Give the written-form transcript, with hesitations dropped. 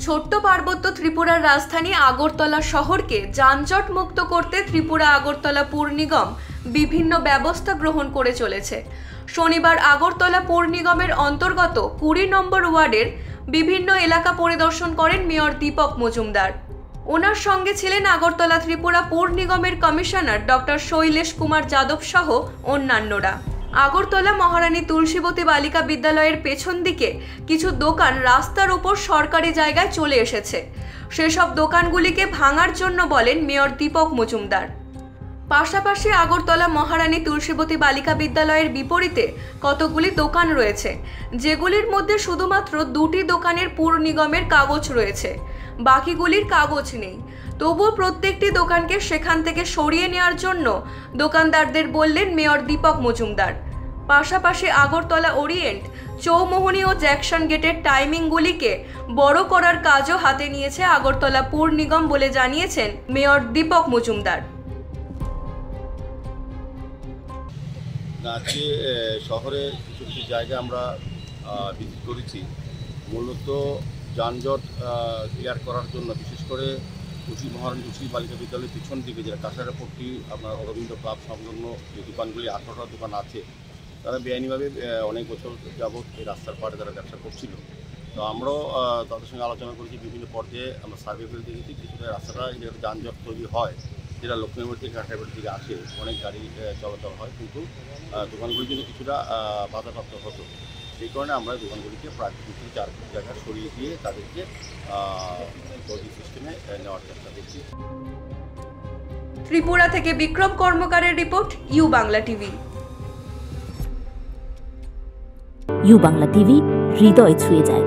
ছোট্ট পার্বত্য ত্রিপুরার রাজধানী আগরতলা শহরকে যানজট মুক্ত করতে ত্রিপুরা আগরতলা পুর নিগম বিভিন্ন ব্যবস্থা গ্রহণ করে চলেছে। শনিবার আগরতলা পুর নিগমের অন্তর্গত 20 নম্বর ওয়ার্ডের বিভিন্ন এলাকা পরিদর্শন করেন মেয়র দীপক মজুমদার। ওনার সঙ্গে ছিলেন আগরতলা ত্রিপুরা পুর নিগমের কমিশনার ডক্টর শৈলেশ কুমার যাদব সহ অন্যান্যরা। আগরতলা মহারানী তুলসীবতী বালিকা বিদ্যালয়ের পেছন দিকে কিছু দোকান রাস্তার উপর সরকারি জায়গায় চলে এসেছে। সেসব দোকানগুলিকে ভাঙার জন্য বলেন মেয়র দীপক মজুমদার। পাশাপাশি আগরতলা মহারানী তুলসীবতী বালিকা বিদ্যালয়ের বিপরীতে কতগুলি দোকান রয়েছে, যেগুলির মধ্যে শুধুমাত্র 2টি দোকানের পুর নিগমের কাগজ রয়েছে, বাকিগুলির কাগজ নেই। তবুও প্রত্যেকটি দোকানকে সেখান থেকে সরিয়ে নেওয়ার জন্য দোকানদারদের বললেন মেয়র দীপক মজুমদার। পাশাপাশি আগরতলা ওরিয়েন্ট, চৌমোহনী ও জ্যাকসন গেটের টাইমিংগুলিকে বড় করার কাজও হাতে নিয়েছে আগরতলা পুর নিগম বলে জানিয়েছেন মেয়র দীপক মজুমদার। আজকে শহরে কিছু কিছু জায়গা আমরা ভিজিট করেছি, মূলত যানজট ক্লিয়ার করার জন্য। বিশেষ করে মহারানী তুলসী বালিকা বিদ্যালয়ের পিছন দিকে যেটা কাঁসারাপট্টি আপনার অরবিন্দ ক্লাব সংলগ্ন যে দোকানগুলি 18টা দোকান আছে, তারা বেআইনিভাবে অনেক বছর যাবৎ এই রাস্তার পাড়ে তারা ব্যবসা করছিল। তো আমরাও তাদের সঙ্গে আলোচনা করেছি, বিভিন্ন পর্যায়ে আমরা সার্ভে করে দেখেছি কিছুটা রাস্তাটা যানজট তৈরি হয়, যেটা লক্ষ্মীপুর থেকে কাঁসারাপট্টির দিকে আসে, অনেক গাড়ি চলাচল হয়, কিন্তু দোকানগুলি কিন্তু কিছুটা বাধাপ্রাপ্ত হতো। সেই কারণে আমরা দোকানগুলিকে প্রায় 3-4 জায়গা সরিয়ে দিয়ে তাদেরকে সিস্টেমে নেওয়ার চেষ্টা করছি। ত্রিপুরা থেকে বিক্রম কর্মকারের report, U Bangla TV. U Bangla TV হৃদয় ছুঁয়ে যায়।